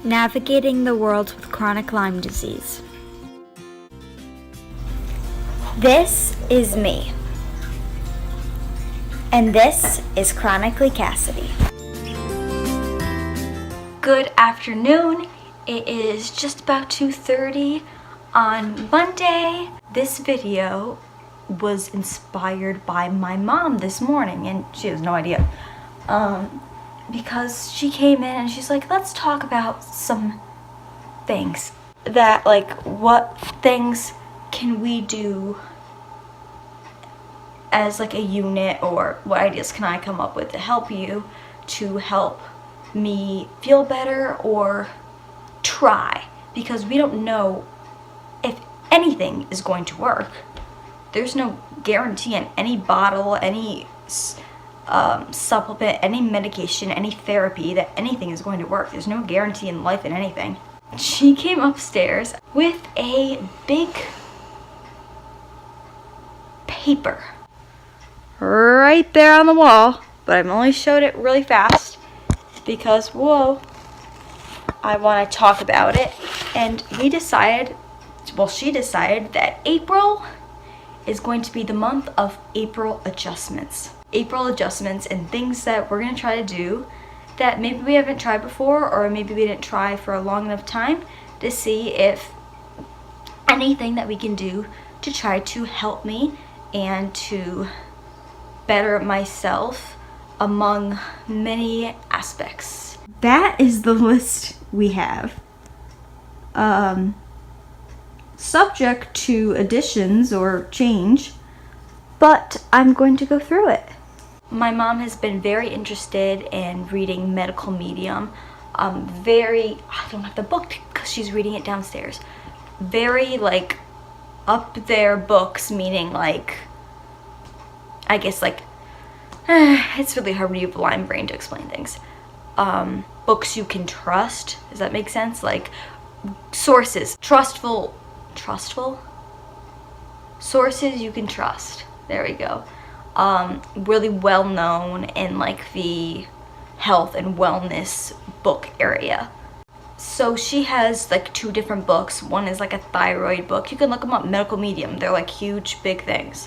Navigating the world with chronic Lyme disease. This is me. And this is Chronically Cassidy. Good afternoon. It is just about 2:30 on Monday. This video was inspired by my mom this morning, and she has no idea. Because she came in and she's like, let's talk about some things that, like, what things can we do as like a unit, or what ideas can I come up with to help you, to help me feel better or try, because we don't know if anything is going to work. There's no guarantee in any bottle, any supplement, any medication, any therapy that anything is going to work. There's no guarantee in life in anything. She came upstairs with a big paper right there on the wall, but I've only showed it really fast because, whoa, I want to talk about it. And we decided, well, she decided that April is going to be the month of April adjustments. April adjustments and things that we're going to try to do that maybe we haven't tried before, or maybe we didn't try for a long enough time, to see if anything that we can do to try to help me and to better myself among many aspects. That is the list we have. Subject to additions or change, but I'm going to go through it. My mom has been very interested in reading medical medium. I don't have the book because she's reading it downstairs. Very, like, up there books, meaning, like, I guess, like, it's really hard when you have a Lyme brain to explain things. Books you can trust, does that make sense? Like, sources, trustful sources you can trust. There we go. Really well known in, like, the health and wellness book area. So she has, like, 2 different books. One is like a thyroid book. You can look them up, medical medium. They're like huge, big things.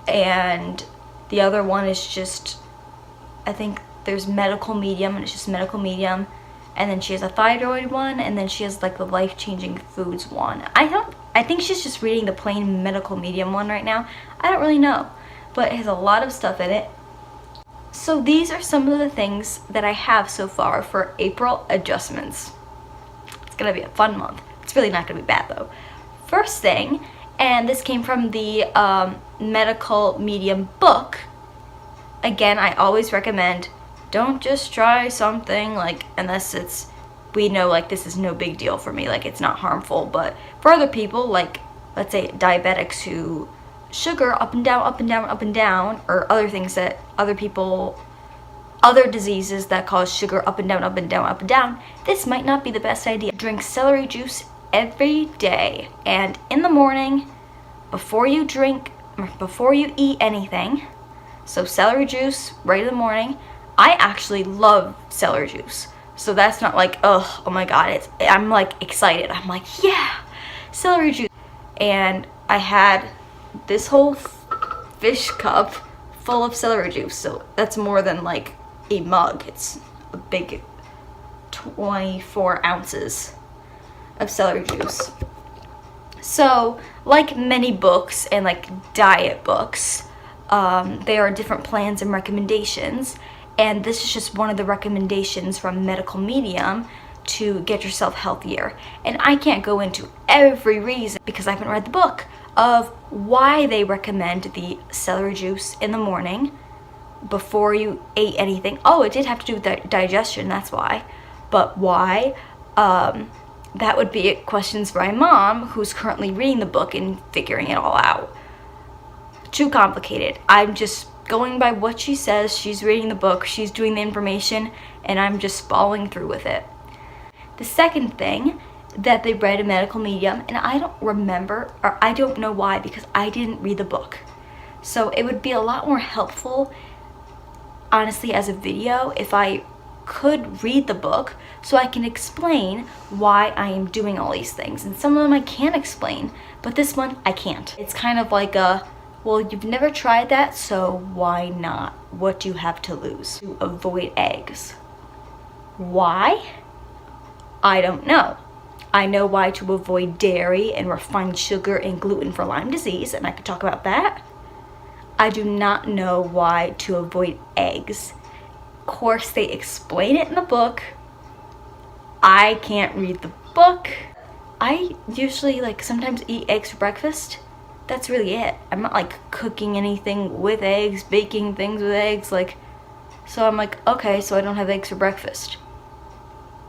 And the other one is just, I think there's medical medium, and it's just medical medium. And then she has a thyroid one, and then she has, like, the life-changing foods one. I think she's just reading the plain medical medium one right now. I don't really know, but it has a lot of stuff in it. So these are some of the things that I have so far for April adjustments. It's gonna be a fun month. It's really not gonna be bad though. First thing, and this came from the medical medium book. Again, I always recommend, don't just try something, like, unless we know, like, this is no big deal for me, like, it's not harmful. But for other people, like, let's say diabetics who sugar up and down, up and down, up and down, or other things that other diseases that cause sugar up and down, up and down, up and down, this might not be the best idea. Drink celery juice every day, and in the morning, before you eat anything. So celery juice right in the morning. I actually love celery juice, so that's not like, oh my god, I'm like excited. I'm like, yeah, celery juice. And I had this whole fish cup full of celery juice, so that's more than like a mug. It's a big 24 ounces of celery juice. So, like many books and like diet books, there are different plans and recommendations, and this is just one of the recommendations from medical medium to get yourself healthier. And I can't go into every reason because I haven't read the book of why they recommend the celery juice in the morning before you ate anything. Oh, it did have to do with digestion, that's why. But why? That would be questions for my mom, who's currently reading the book and figuring it all out. Too complicated. I'm just going by what she says. She's reading the book, she's doing the information, and I'm just following through with it. The second thing that they read in medical medium, and I don't remember, or I don't know why, because I didn't read the book. So it would be a lot more helpful, honestly, as a video, if I could read the book so I can explain why I am doing all these things. And some of them I can explain, but this one I can't. It's kind of like a, well, you've never tried that, so why not? What do you have to lose? To avoid eggs. Why? I don't know. I know why: to avoid dairy and refined sugar and gluten for Lyme disease, and I could talk about that. I do not know why to avoid eggs. Of course, they explain it in the book. I can't read the book. I usually sometimes eat eggs for breakfast. That's really it. I'm not cooking anything with eggs, baking things with eggs, so I'm okay, so I don't have eggs for breakfast.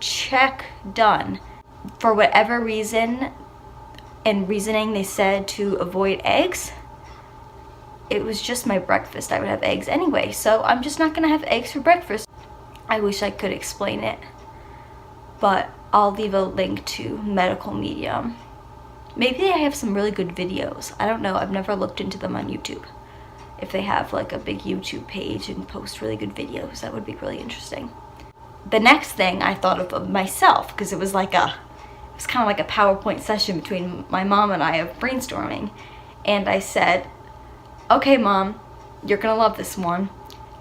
Check, done. For whatever reason and reasoning they said to avoid eggs, it was just my breakfast. I would have eggs anyway, so I'm just not gonna have eggs for breakfast. I wish I could explain it, but I'll leave a link to Medical Medium. Maybe they have some really good videos. I don't know. I've never looked into them on YouTube. If they have a big YouTube page and post really good videos, that would be really interesting. The next thing I thought of myself, because it was kind of like a PowerPoint session between my mom and I of brainstorming. And I said, okay, Mom, you're gonna love this one.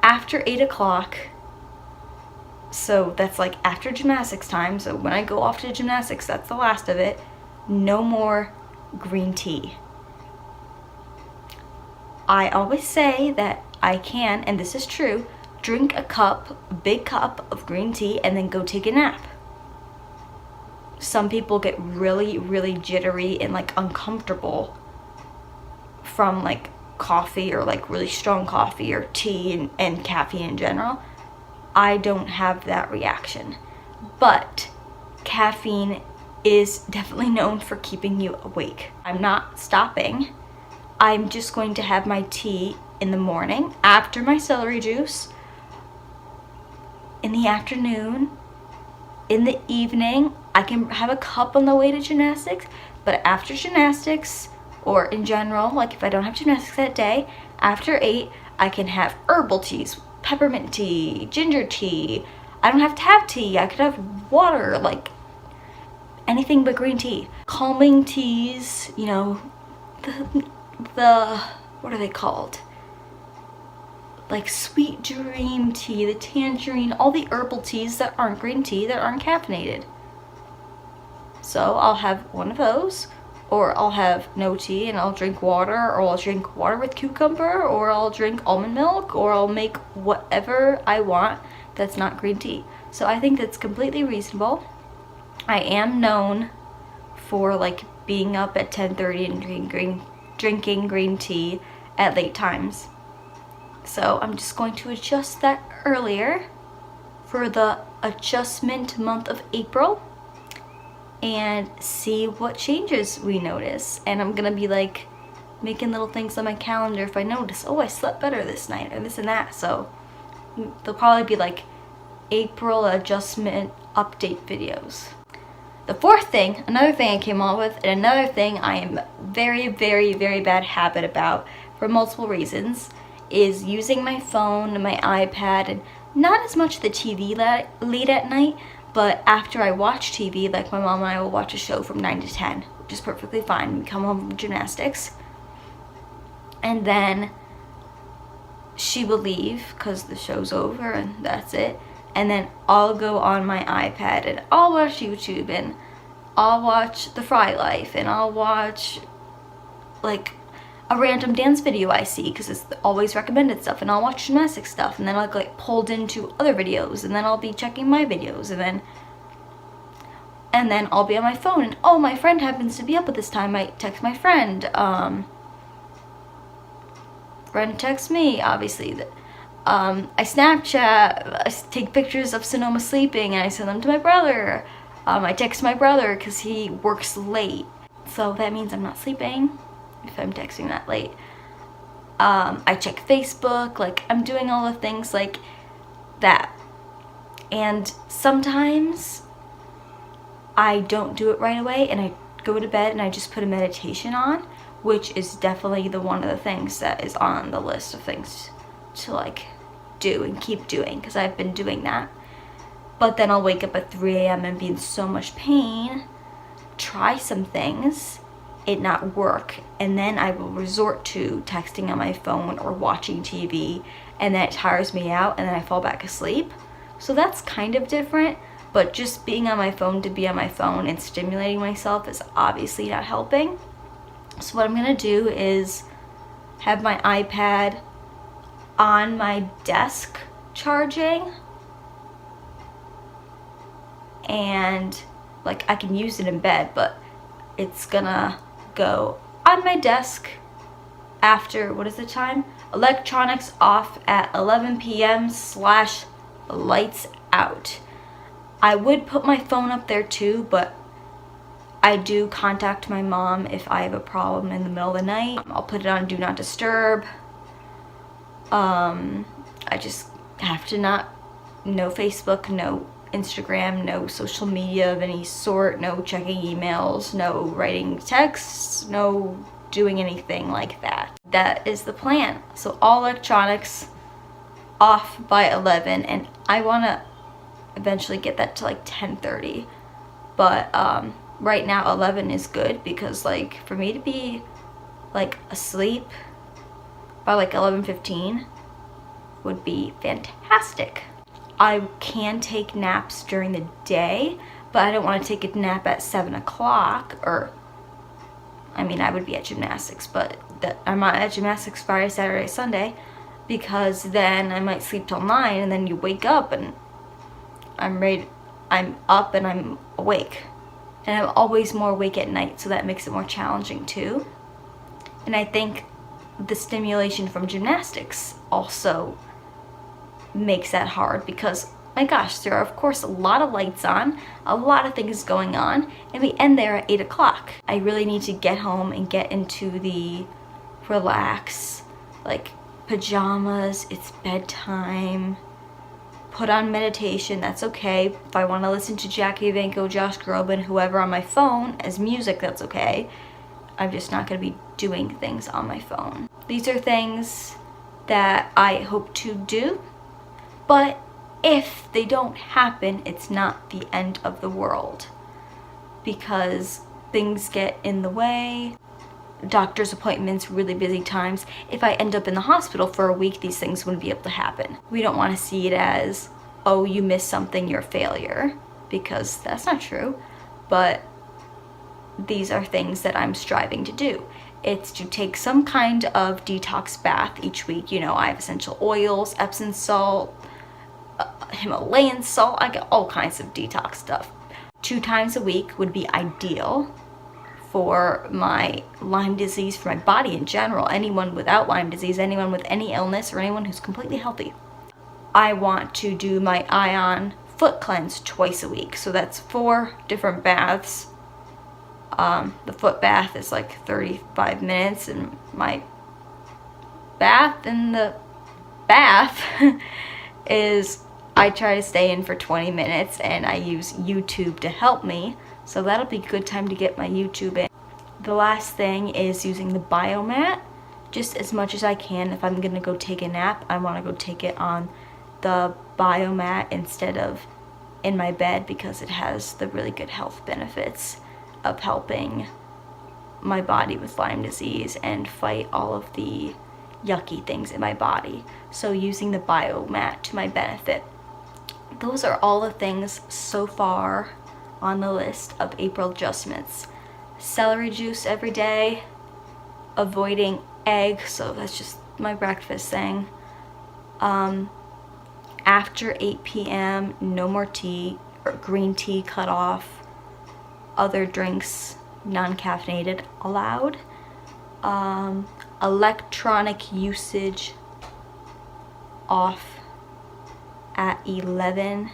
After 8 o'clock, so that's after gymnastics time, so when I go off to gymnastics, that's the last of it, no more green tea. I always say that I can, and this is true, drink a big cup of green tea and then go take a nap. Some people get really, really jittery and uncomfortable from coffee or really strong coffee or tea and caffeine in general. I don't have that reaction, but caffeine is definitely known for keeping you awake. I'm not stopping. I'm just going to have my tea in the morning after my celery juice, in the afternoon, in the evening. I can have a cup on the way to gymnastics, but after gymnastics, or in general, if I don't have gymnastics that day, after 8, I can have herbal teas, peppermint tea, ginger tea. I don't have to have tea. I could have water, anything but green tea. Calming teas, the what are they called? Sweet dream tea, the tangerine, all the herbal teas that aren't green tea, that aren't caffeinated. So I'll have one of those, or I'll have no tea and I'll drink water, or I'll drink water with cucumber, or I'll drink almond milk, or I'll make whatever I want that's not green tea. So I think that's completely reasonable. I am known for being up at 10:30 and drinking green tea at late times. So I'm just going to adjust that earlier for the adjustment month of April and see what changes we notice. And I'm gonna be making little things on my calendar if I notice, oh, I slept better this night or this and that. So there'll probably be April adjustment update videos. The fourth thing, another thing I came up with, and another thing I am very, very, very bad habit about for multiple reasons, is using my phone and my iPad, and not as much the TV late at night, but after I watch TV, my mom and I will watch a show from 9 to 10, which is perfectly fine. We come home from gymnastics, and then she will leave because the show's over and that's it. And then I'll go on my iPad and I'll watch YouTube, and I'll watch The Fry Life, and I'll watch a random dance video I see because it's always recommended stuff, and I'll watch gymnastics stuff, and then I'll get pulled into other videos, and then I'll be checking my videos, and then I'll be on my phone, and oh, my friend happens to be up at this time. I text my friend. Friend texts me, obviously. I Snapchat, I take pictures of Sonoma sleeping and I send them to my brother. I text my brother because he works late, so that means I'm not sleeping if I'm texting that late. I check Facebook, I'm doing all the things like that. And sometimes I don't do it right away and I go to bed and I just put a meditation on, which is definitely one of the things that is on the list of things to do and keep doing, because I've been doing that. but then I'll wake up at 3 a.m. and be in so much pain, try some things, it not work, and then I will resort to texting on my phone or watching TV, and then it tires me out, and then I fall back asleep. So that's kind of different, but just being on my phone to be on my phone and stimulating myself is obviously not helping. So what I'm gonna do is have my iPad on my desk charging, and like I can use it in bed, but it's gonna go on my desk after, what is the time? Electronics off at 11 p.m. / lights out. I would put my phone up there too, but I do contact my mom if I have a problem in the middle of the night. I'll put it on Do Not Disturb. I just have to no Facebook, no Instagram, no social media of any sort, no checking emails, no writing texts, no doing anything like that. That is the plan. So all electronics off by 11, and I want to eventually get that to like 10:30, but right now 11 is good, because like for me to be like asleep by like 11:15 would be fantastic. I can take naps during the day, but I don't want to take a nap at 7 o'clock, or I mean I would be at gymnastics, but I'm not at gymnastics Friday, Saturday, Sunday, because then I might sleep till 9, and then you wake up and I'm up and I'm awake. And I'm always more awake at night, so that makes it more challenging too. And I think the stimulation from gymnastics also makes that hard, because my gosh, there are of course a lot of lights on, a lot of things going on, and we end there at 8 o'clock. I really need to get home and get into the relax, like pajamas, it's bedtime, put on meditation, that's okay. If I want to listen to Jackie Evancho, Josh Groban, whoever on my phone as music, that's okay. I'm just not going to be doing things on my phone. These are things that I hope to do, but if they don't happen, it's not the end of the world, because things get in the way. Doctor's appointments, really busy times. If I end up in the hospital for a week, these things wouldn't be able to happen. We don't want to see it as, oh, you missed something, you're a failure, because that's not true. But these are things that I'm striving to do. It's to take some kind of detox bath each week. You know, I have essential oils, Epsom salt, Himalayan salt, I get all kinds of detox stuff. 2 times a week would be ideal for my Lyme disease, for my body in general, anyone without Lyme disease, anyone with any illness, or anyone who's completely healthy. I want to do my Ion foot cleanse twice a week. So that's 4 different baths. The foot bath is like 35 minutes, and my bath in the bath is, I try to stay in for 20 minutes, and I use YouTube to help me. So that'll be a good time to get my YouTube in. The last thing is using the biomat just as much as I can. If I'm gonna go take a nap, I wanna go take it on the biomat instead of in my bed, because it has the really good health benefits of helping my body with Lyme disease and fight all of the yucky things in my body. So using the biomat to my benefit. Those are all the things so far on the list of April adjustments. Celery juice every day, avoiding eggs, so that's just my breakfast thing. After 8 p.m., no more tea, or green tea cut off. Other drinks, non-caffeinated, allowed. Electronic usage off at 11.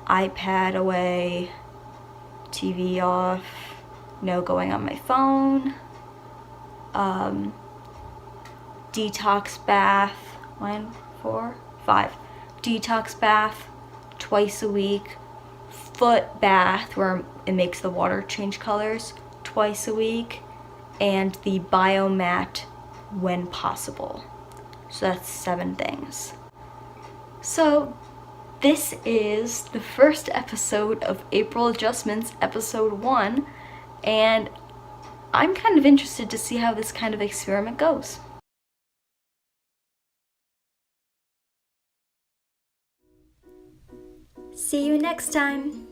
iPad away, TV off, no going on my phone. Detox bath, 1, 4, 5. Detox bath twice a week. Foot bath, where it makes the water change colors, twice a week. And the biomat when possible. So that's 7 things. So this is the first episode of April Adjustments, episode 1, and I'm kind of interested to see how this kind of experiment goes. See you next time!